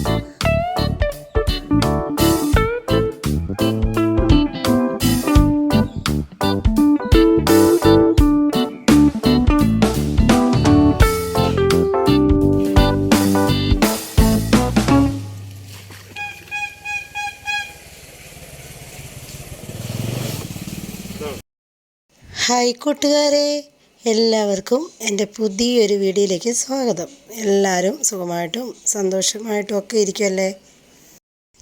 Hi കൂട്ടുകാരെ, എല്ലാവർക്കും എൻ്റെ പുതിയൊരു വീഡിയോയിലേക്ക് സ്വാഗതം. എല്ലാവരും സുഖമായിട്ടും സന്തോഷമായിട്ടും ഒക്കെ ഇരിക്കുമല്ലേ?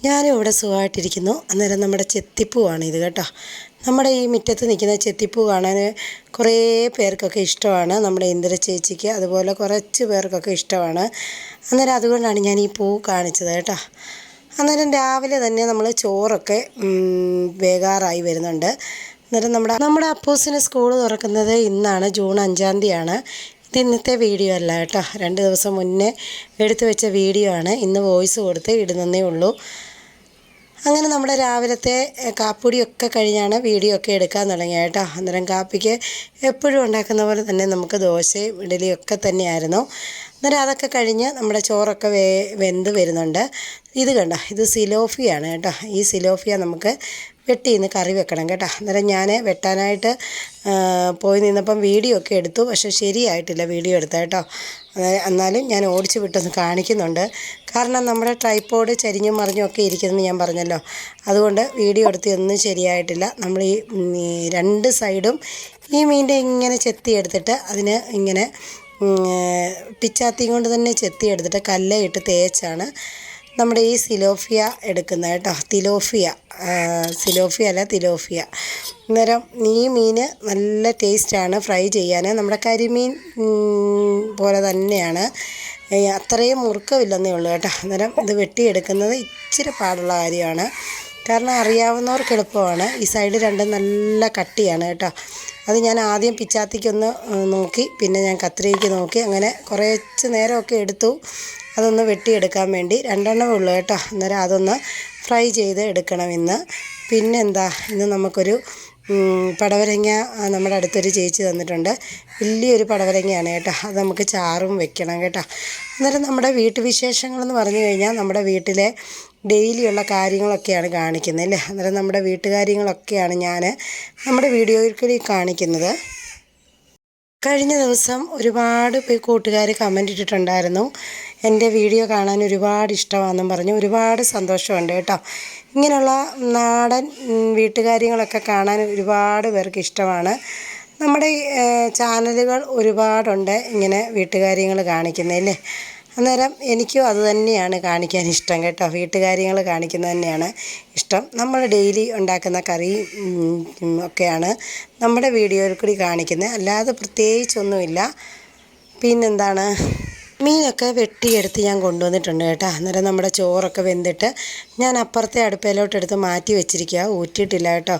ഞാനും ഇവിടെ സുഖമായിട്ടിരിക്കുന്നു. അന്നേരം നമ്മുടെ ചെത്തിപ്പൂവാണ് ഇത് കേട്ടോ. നമ്മുടെ ഈ മുറ്റത്ത് നിൽക്കുന്ന ചെത്തിപ്പൂ കാണാൻ കുറേ പേർക്കൊക്കെ ഇഷ്ടമാണ്. നമ്മുടെ ഇന്ദിര ചേച്ചിക്ക് അതുപോലെ കുറച്ച് പേർക്കൊക്കെ ഇഷ്ടമാണ്. അന്നേരം അതുകൊണ്ടാണ് ഞാൻ ഈ പൂ കാണിച്ചത് കേട്ടോ. അന്നേരം രാവിലെ തന്നെ നമ്മൾ ചോറൊക്കെ വേകാറായി വരുന്നുണ്ട്. അന്നേരം നമ്മുടെ അപ്പൂസിന് സ്കൂൾ തുറക്കുന്നത് ഇന്നാണ്, ജൂൺ 5-ാം തീയതിയാണ്. ഇത് ഇന്നത്തെ വീഡിയോ അല്ല കേട്ടോ, 2 ദിവസം മുന്നേ എടുത്തു വെച്ച വീഡിയോ ആണ്. ഇന്ന് വോയിസ് കൊടുത്ത് ഇടുന്നതേ ഉള്ളൂ. അങ്ങനെ നമ്മുടെ രാവിലത്തെ കാപ്പിപ്പൊടിയൊക്കെ കഴിഞ്ഞാണ് വീഡിയോ ഒക്കെ എടുക്കാൻ തുടങ്ങിയത് കേട്ടോ. അന്നേരം കാപ്പിക്ക് എപ്പോഴും ഉണ്ടാക്കുന്ന പോലെ തന്നെ നമുക്ക് ദോശയും ഇഡലിയും ഒക്കെ തന്നെയായിരുന്നു. അന്നേരം അതൊക്കെ കഴിഞ്ഞ് നമ്മുടെ ചോറൊക്കെ വെന്ത് വരുന്നുണ്ട്. ഇത് കണ്ടോ, ഇത് സിലോഫിയാണ് കേട്ടോ. ഈ സിലോഫിയ നമുക്ക് വെട്ടിന്ന് കറി വെക്കണം കേട്ടോ. അന്നേരം ഞാൻ വെട്ടാനായിട്ട് പോയി നിന്നപ്പം വീഡിയോ ഒക്കെ എടുത്തു, പക്ഷേ ശരിയായിട്ടില്ല വീഡിയോ എടുത്ത കേട്ടോ. എന്നാലും ഞാൻ ഓടിച്ച് വിട്ടൊന്ന് കാണിക്കുന്നുണ്ട്. കാരണം നമ്മുടെ ട്രൈപ്പോഡ് ചരിഞ്ഞും മറിഞ്ഞും ഒക്കെ ഇരിക്കുന്നതെന്ന് ഞാൻ പറഞ്ഞല്ലോ. അതുകൊണ്ട് വീഡിയോ എടുത്തൊന്നും ശരിയായിട്ടില്ല. നമ്മൾ ഈ 2 സൈഡും ഈ മീൻ്റെ ഇങ്ങനെ ചെത്തിയെടുത്തിട്ട് അതിന് ഇങ്ങനെ പിച്ചാത്തി കൊണ്ട് തന്നെ ചെത്തിയെടുത്തിട്ട് കല്ലയിട്ട് തേച്ചാണ് നമ്മുടെ ഈ സിലോഫിയ എടുക്കുന്നത് കേട്ടോ. സിലോഫിയ അല്ല, തിലോഫിയ. അന്നേരം ഈ മീൻ നല്ല ടേസ്റ്റാണ് ഫ്രൈ ചെയ്യാൻ. നമ്മുടെ കരിമീൻ പോലെ തന്നെയാണ്, അത്രയും മുറുക്കമില്ലെന്നേ ഉള്ളൂ കേട്ടോ. അന്നേരം ഇത് വെട്ടിയെടുക്കുന്നത് ഇച്ചിരി പാടുള്ള കാര്യമാണ്. കാരണം അറിയാവുന്നവർക്ക് എളുപ്പമാണ്. ഈ സൈഡ് 2 നല്ല കട്ടിയാണ് കേട്ടോ. അത് ഞാൻ ആദ്യം പിച്ചാത്തിക്കൊന്ന് നോക്കി, പിന്നെ ഞാൻ കത്രികയ്ക്ക് നോക്കി, അങ്ങനെ കുറച്ച് നേരമൊക്കെ എടുത്തു അതൊന്ന് വെട്ടിയെടുക്കാൻ വേണ്ടി. 2 ഉള്ളൂ കേട്ടോ. അന്നേരം അതൊന്ന് ഫ്രൈ ചെയ്ത് എടുക്കണം ഇന്ന്. പിന്നെന്താ, ഇന്ന് നമുക്കൊരു പടവലങ്ങ നമ്മുടെ അടുത്തൊരു ചേച്ചി തന്നിട്ടുണ്ട്. വലിയൊരു പടവലങ്ങയാണ് കേട്ടോ. അത് നമുക്ക് ചാറും വെക്കണം കേട്ടോ. അന്നേരം നമ്മുടെ വീട്ടുവിശേഷങ്ങളെന്ന് പറഞ്ഞു കഴിഞ്ഞാൽ നമ്മുടെ വീട്ടിലെ ഡെയിലിയുള്ള കാര്യങ്ങളൊക്കെയാണ് കാണിക്കുന്നത് അല്ലേ. അന്നേരം നമ്മുടെ വീട്ടുകാര്യങ്ങളൊക്കെയാണ് ഞാൻ നമ്മുടെ വീഡിയോയിൽ കൂടി കാണിക്കുന്നത്. കഴിഞ്ഞ ദിവസം ഒരുപാട് കൂട്ടുകാർ കമൻ്റ് ഇട്ടിട്ടുണ്ടായിരുന്നു, എൻ്റെ വീഡിയോ കാണാൻ ഒരുപാട് ഇഷ്ടമാണെന്നും പറഞ്ഞു. ഒരുപാട് സന്തോഷമുണ്ട് കേട്ടോ. ഇങ്ങനെയുള്ള നാടൻ വീട്ടുകാര്യങ്ങളൊക്കെ കാണാൻ ഒരുപാട് പേർക്ക് ഇഷ്ടമാണ്. നമ്മുടെ ചാനലുകൾ ഒരുപാടുണ്ട് ഇങ്ങനെ വീട്ടുകാര്യങ്ങൾ കാണിക്കുന്നതല്ലേ. അന്നേരം എനിക്കും അത് തന്നെയാണ് കാണിക്കാൻ ഇഷ്ടം കേട്ടോ. വീട്ടുകാര്യങ്ങൾ കാണിക്കുന്നത് തന്നെയാണ് ഇഷ്ടം. നമ്മൾ ഡെയിലി ഉണ്ടാക്കുന്ന കറി ഒക്കെയാണ് നമ്മുടെ വീഡിയോയിൽ കൂടി കാണിക്കുന്നത്, അല്ലാതെ പ്രത്യേകിച്ചൊന്നുമില്ല. പിന്നെന്താണ്, മീനൊക്കെ വെട്ടിയെടുത്ത് ഞാൻ കൊണ്ടുവന്നിട്ടുണ്ട് കേട്ടോ. അന്നേരം നമ്മുടെ ചോറൊക്കെ വെന്തിട്ട് ഞാൻ അപ്പുറത്തെ അടുപ്പയിലോട്ടെടുത്ത് മാറ്റി വെച്ചിരിക്കുക, ഊറ്റിയിട്ടില്ല കേട്ടോ.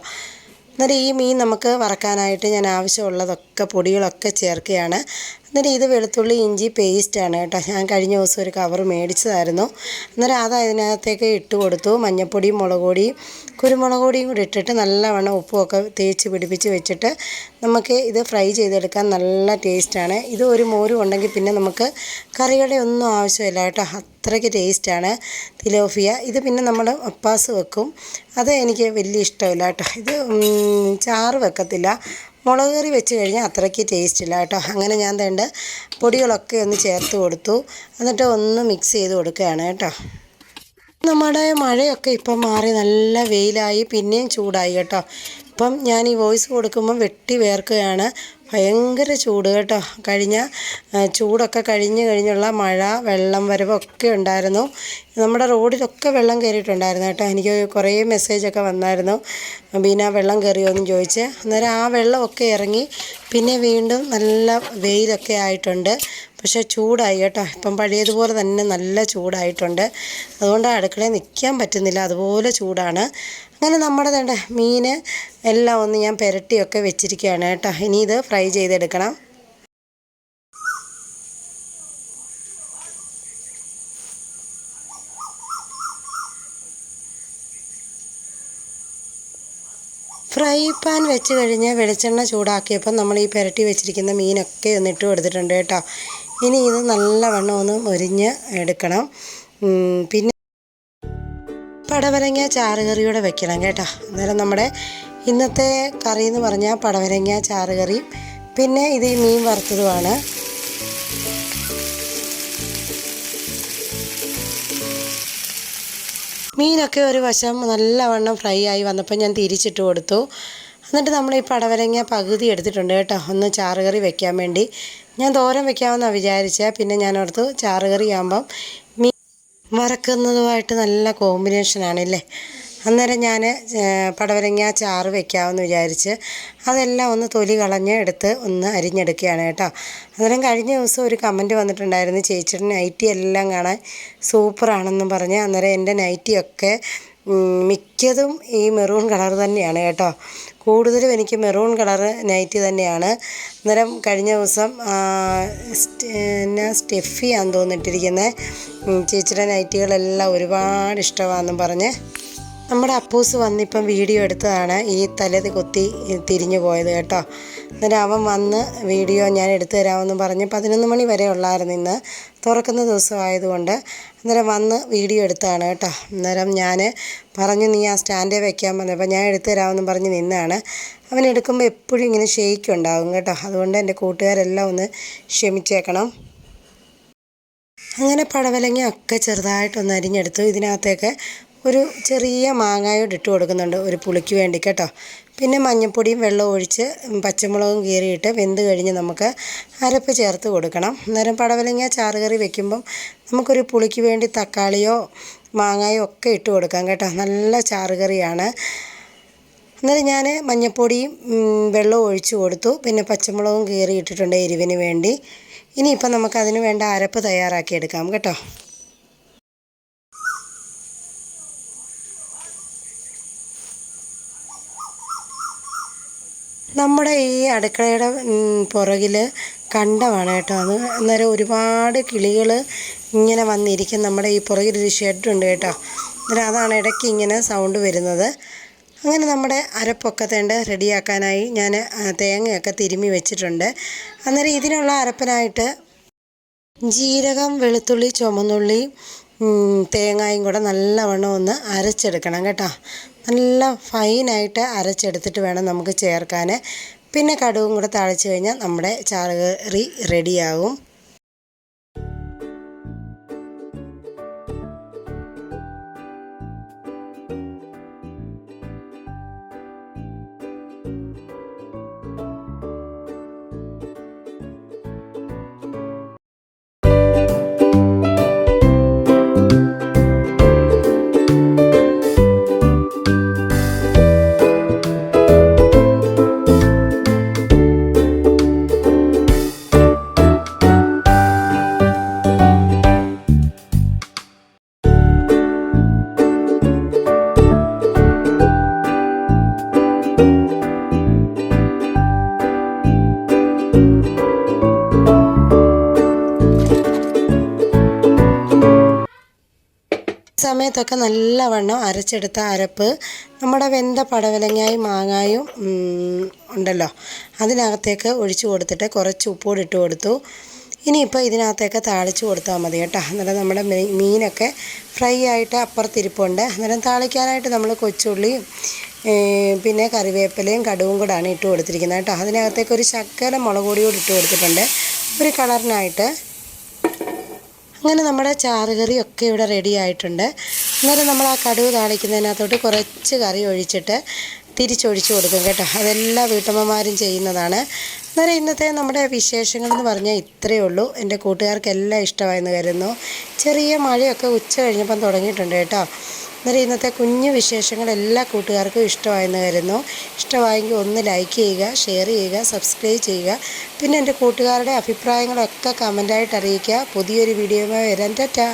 അന്നേരം ഈ മീൻ നമുക്ക് വറക്കാനായിട്ട് ഞാൻ ആവശ്യമുള്ളതൊക്കെ പൊടികളൊക്കെ ചേർക്കുകയാണ്. അന്നേരം ഇത് വെളുത്തുള്ളി ഇഞ്ചി പേസ്റ്റാണ് കേട്ടോ. ഞാൻ കഴിഞ്ഞ ദിവസം ഒരു കവർ മേടിച്ചതായിരുന്നു. അന്നേരം അത് അതിനകത്തേക്ക് ഇട്ട് കൊടുത്തു. മഞ്ഞൾപ്പൊടിയും മുളക് പൊടിയും കുരുമുളക് പൊടിയും കൂടി ഇട്ടിട്ട് നല്ലവണ്ണം ഉപ്പുമൊക്കെ തേച്ച് പിടിപ്പിച്ച് വെച്ചിട്ട് നമുക്ക് ഇത് ഫ്രൈ ചെയ്തെടുക്കാൻ നല്ല ടേസ്റ്റാണ്. ഇത് ഒരു മോരും ഉണ്ടെങ്കിൽ പിന്നെ നമുക്ക് കറിയുടെ ഒന്നും ആവശ്യമില്ല കേട്ടോ. അത്രയ്ക്ക് ടേസ്റ്റാണ് തിലോഫിയ. ഇത് പിന്നെ നമ്മൾ അപ്പാസ് വെക്കും, അത് എനിക്ക് വലിയ ഇഷ്ടമില്ല കേട്ടോ. ഇത് ചാറ് വെക്കത്തില്ല, മുളക് കറി വെച്ച് കഴിഞ്ഞാൽ അത്രയ്ക്ക് ടേസ്റ്റ് ഇല്ല കേട്ടോ. അങ്ങനെ ഞാൻ വേണ്ട പൊടികളൊക്കെ ഒന്ന് ചേർത്ത് കൊടുത്തു. എന്നിട്ട് ഒന്ന് മിക്സ് ചെയ്ത് കൊടുക്കുകയാണ് കേട്ടോ. നമ്മുടെ മഴയൊക്കെ ഇപ്പം മാറി നല്ല വെയിലായി, പിന്നെയും ചൂടായി കേട്ടോ. ഇപ്പം ഞാൻ ഈ വോയിസ് കൊടുക്കുമ്പം വെട്ടി വേർക്കുകയാണ്. ഭയങ്കര ചൂട് കേട്ടോ. ചൂടൊക്കെ കഴിഞ്ഞുള്ള മഴ, വെള്ളം വരവൊക്കെ ഉണ്ടായിരുന്നു. നമ്മുടെ റോഡിലൊക്കെ വെള്ളം കയറിയിട്ടുണ്ടായിരുന്നു കേട്ടോ. എനിക്ക് കുറേ മെസ്സേജൊക്കെ വന്നായിരുന്നു, ബീന വെള്ളം കയറിയോയെന്ന് ചോദിച്ച്. അന്നേരം ആ വെള്ളമൊക്കെ ഇറങ്ങി, പിന്നെ വീണ്ടും നല്ല വെയിലൊക്കെ ആയിട്ടുണ്ട്. പക്ഷേ ചൂടായി കേട്ടോ. ഇപ്പം പഴയതുപോലെ തന്നെ നല്ല ചൂടായിട്ടുണ്ട്. അതുകൊണ്ട് അടുക്കളയിൽ നിൽക്കാൻ പറ്റുന്നില്ല, അതുപോലെ ചൂടാണ്. അങ്ങനെ നമ്മുടെ വേണ്ട മീൻ എല്ലാം ഒന്ന് ഞാൻ പുരട്ടിയൊക്കെ വെച്ചിരിക്കുകയാണ് കേട്ടോ. ഇനി ഇത് ഫ്രൈ ചെയ്തെടുക്കണം. ഫ്രൈ പാൻ വെച്ച് കഴിഞ്ഞ് വെളിച്ചെണ്ണ ചൂടാക്കിയപ്പോൾ നമ്മൾ ഈ പുരട്ടി വെച്ചിരിക്കുന്ന മീനൊക്കെ ഒന്ന് ഇട്ട് കൊടുത്തിട്ടുണ്ട് കേട്ടോ. ഇനി ഇത് നല്ലവണ്ണം ഒന്ന് മൊരിഞ്ഞ് എടുക്കണം. പിന്നെ പടവലങ്ങ ചാറുകറിയോടെ വെക്കണം കേട്ടോ. അന്നേരം നമ്മുടെ ഇന്നത്തെ കറി എന്ന് പറഞ്ഞാൽ പടവലങ്ങ ചാറുകറിയും പിന്നെ ഇത് മീൻ വറുത്തതുമാണ്. മീനൊക്കെ ഒരു വശം നല്ലവണ്ണം ഫ്രൈ ആയി വന്നപ്പോൾ ഞാൻ തിരിച്ചിട്ട് കൊടുത്തു. എന്നിട്ട് നമ്മൾ ഈ പടവലങ്ങ പകുതി എടുത്തിട്ടുണ്ട് കേട്ടോ, ഒന്ന് ചാറുകറി വെക്കാൻ വേണ്ടി. ഞാൻ തോരൻ വെക്കാമെന്നാണ് വിചാരിച്ചത്. പിന്നെ ഞാൻ ഓർത്തു ചാറുകറി ആകുമ്പം മീൻ വറക്കുന്നതുമായിട്ട് നല്ല കോമ്പിനേഷനാണല്ലേ. അന്നേരം ഞാൻ പടവലങ്ങ ചാറ് വെക്കാമെന്ന് വിചാരിച്ച് അതെല്ലാം ഒന്ന് തൊലി കളഞ്ഞ് എടുത്ത് ഒന്ന് അരിഞ്ഞെടുക്കുകയാണ് കേട്ടോ. അന്നേരം കഴിഞ്ഞ ദിവസം ഒരു കമൻറ്റ് വന്നിട്ടുണ്ടായിരുന്നു, ചേച്ചിയുടെ നൈറ്റി എല്ലാം കാണാൻ സൂപ്പറാണെന്നും പറഞ്ഞ്. അന്നേരം എൻ്റെ നൈറ്റിയൊക്കെ മിക്കതും ഈ മെറൂൺ കളർ തന്നെയാണ് കേട്ടോ. കൂടുതലും എനിക്ക് മെറൂൺ കളറ് നൈറ്റി തന്നെയാണ്. അന്നേരം കഴിഞ്ഞ ദിവസം സ്റ്റെഫിയാന്ന് തോന്നിട്ടിരിക്കുന്നത്, ചേച്ചിയുടെ നൈറ്റികളെല്ലാം ഒരുപാട് ഇഷ്ടമാണെന്നും പറഞ്ഞ് നമ്മുടെ അപ്പൂസ് വന്നിപ്പം വീഡിയോ എടുത്തതാണ് ഈ തലത് കൊത്തി തിരിഞ്ഞു പോയത് കേട്ടോ. അന്നേരം അവൻ വന്ന് വീഡിയോ ഞാൻ എടുത്തു തരാമെന്ന് പറഞ്ഞ് 11 മണി വരെ ഉള്ളായിരുന്നു ഇന്ന്, തുറക്കുന്ന ദിവസമായതുകൊണ്ട്. അന്നേരം വന്ന് വീഡിയോ എടുത്തതാണ് കേട്ടോ. അന്നേരം ഞാൻ പറഞ്ഞു നീ ആ സ്റ്റാൻഡേ വെക്കാൻ പറഞ്ഞു. അപ്പോൾ ഞാൻ എടുത്തു തരാമെന്ന് പറഞ്ഞ് നിന്നാണ്. അവൻ എടുക്കുമ്പോൾ എപ്പോഴും ഇങ്ങനെ ഷെയ്ക്ക് ഉണ്ടാകും കേട്ടോ. അതുകൊണ്ട് എൻ്റെ കൂട്ടുകാരെല്ലാം ഒന്ന് ക്ഷമിച്ചേക്കണം. അങ്ങനെ പടവലങ്ങ ഒക്കെ ചെറുതായിട്ടൊന്ന് അരിഞ്ഞെടുത്തു. ഇതിനകത്തേക്ക് ഒരു ചെറിയ മാങ്ങായോട് ഇട്ട് കൊടുക്കുന്നുണ്ട് ഒരു പുളിക്ക് വേണ്ടി കേട്ടോ. പിന്നെ മഞ്ഞൾപ്പൊടിയും വെള്ളവും ഒഴിച്ച് പച്ചമുളകും കീറിയിട്ട് വെന്ത് കഴിഞ്ഞ് നമുക്ക് അരപ്പ് ചേർത്ത് കൊടുക്കണം. അന്നേരം പടവലങ്ങ ചാറുകറി വെക്കുമ്പം നമുക്കൊരു പുളിക്ക് വേണ്ടി തക്കാളിയോ മാങ്ങായോ ഒക്കെ ഇട്ട് കൊടുക്കാം കേട്ടോ. നല്ല ചാറുകറിയാണ്. അന്നേരം ഞാൻ മഞ്ഞൾപ്പൊടിയും വെള്ളവും ഒഴിച്ച് കൊടുത്തു. പിന്നെ പച്ചമുളകും കീറി ഇട്ടിട്ടുണ്ട് എരിവിന് വേണ്ടി. ഇനിയിപ്പം നമുക്കതിന് വേണ്ട അരപ്പ് തയ്യാറാക്കി എടുക്കാം കേട്ടോ. നമ്മുടെ ഈ അടുക്കളയുടെ പുറകിൽ കണ്ടമാണ് കേട്ടോ. അന്നേരം ഒരുപാട് കിളികൾ ഇങ്ങനെ വന്നിരിക്കും. നമ്മുടെ ഈ പുറകിലൊരു ഷെഡുണ്ട് കേട്ടോ. അന്നേരം അതാണ് ഇടയ്ക്ക് ഇങ്ങനെ സൗണ്ട് വരുന്നത്. അങ്ങനെ നമ്മുടെ അരപ്പൊക്കെ റെഡിയാക്കാനായി ഞാൻ തേങ്ങയൊക്കെ തിരുമ്മി വെച്ചിട്ടുണ്ട്. അന്നേരം ഇതിനുള്ള അരപ്പിനായിട്ട് ജീരകം, വെളുത്തുള്ളി, ചുമന്നുള്ളി, തേങ്ങയും കൂടെ നല്ലവണ്ണം ഒന്ന് അരച്ചെടുക്കണം കേട്ടോ. നല്ല ഫൈനായിട്ട് അരച്ചെടുത്തിട്ട് വേണം നമുക്ക് ചേർക്കാൻ. പിന്നെ കടുകും കൂടെ താളിച്ച് കഴിഞ്ഞാൽ നമ്മുടെ ചാറുകറി റെഡിയാകും. സമയത്തൊക്കെ നല്ലവണ്ണം അരച്ചെടുത്ത അരപ്പ് നമ്മുടെ വെന്ത പടവലങ്ങായും മാങ്ങായും ഉണ്ടല്ലോ അതിനകത്തേക്ക് ഒഴിച്ചു കൊടുത്തിട്ട് കുറച്ച് ഉപ്പുകൂടി ഇട്ട് കൊടുത്തു. ഇനിയിപ്പോൾ ഇതിനകത്തേക്ക് താളിച്ച് കൊടുത്താൽ മതി കേട്ടോ. അന്നേരം നമ്മുടെ മീനൊക്കെ ഫ്രൈ ആയിട്ട് അപ്പുറത്തിരിപ്പുണ്ട്. അന്നേരം താളിക്കാനായിട്ട് നമ്മൾ കൊച്ചുള്ളിയും പിന്നെ കറിവേപ്പിലയും കടുവും കൂടാണ് ഇട്ട് കൊടുത്തിരിക്കുന്നത് കേട്ടോ. അതിനകത്തേക്ക് ഒരു ശകലം മുളക് പൊടിയോട് ഇട്ട് കൊടുത്തിട്ടുണ്ട് ഒരു കളറിനായിട്ട്. അങ്ങനെ നമ്മുടെ ചാറുകറിയൊക്കെ ഇവിടെ റെഡി ആയിട്ടുണ്ട്. അന്നേരം നമ്മൾ ആ കടുവ് താളിക്കുന്നതിനകത്തോട്ട് കുറച്ച് കറി ഒഴിച്ചിട്ട് തിരിച്ചൊഴിച്ച് കൊടുക്കും കേട്ടോ. അതെല്ലാ വീട്ടമ്മമാരും ചെയ്യുന്നതാണ്. അന്നേരം ഇന്നത്തെ നമ്മുടെ വിശേഷങ്ങളെന്ന് പറഞ്ഞാൽ ഇത്രയേ ഉള്ളൂ. എൻ്റെ കൂട്ടുകാർക്കെല്ലാം ഇഷ്ടമായെന്ന് കരുതുന്നു. ചെറിയ മഴയൊക്കെ ഉച്ച കഴിഞ്ഞപ്പം തുടങ്ങിയിട്ടുണ്ട് കേട്ടോ. അന്നേരം ഇന്നത്തെ കുഞ്ഞു വിശേഷങ്ങൾ എല്ലാ കൂട്ടുകാർക്കും ഇഷ്ടമായെന്ന് കരുതുന്നു. ഇഷ്ടമായെങ്കിൽ ഒന്ന് ലൈക്ക് ചെയ്യുക, ഷെയർ ചെയ്യുക, സബ്സ്ക്രൈബ് ചെയ്യുക. പിന്നെ എൻ്റെ കൂട്ടുകാരുടെ അഭിപ്രായങ്ങളൊക്കെ കമൻറ്റായിട്ട് അറിയിക്കുക. പുതിയൊരു വീഡിയോയുമായി വരാൻ ടാറ്റാ.